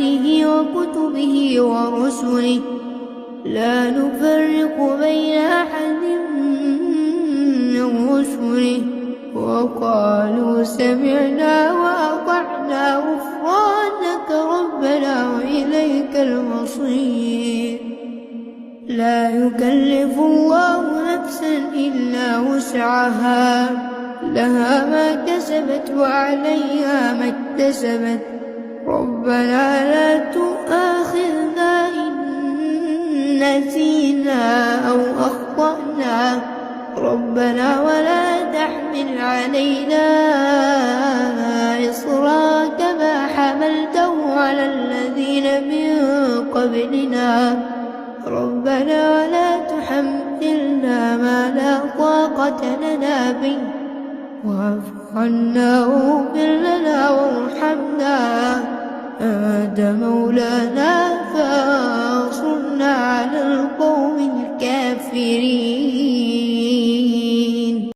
آياته وكتبه ورسله لا نفرق بين أحد من رسله وقالوا سمعنا وأطعنا غفرانك ربنا وإليك المصير. لا يكلف الله نفسا إلا وسعها لها ما كسبت وعليها ما اكتسبت ربنا لا تؤاخذنا إن نسينا أو أخطأنا ربنا ولا تحمل علينا إصرا كما حملته على الذين من قبلنا ربنا ولا تحملنا ما لا طاقة لنا به واعف عنا واغفر لنا وارحمنا أنت مولانا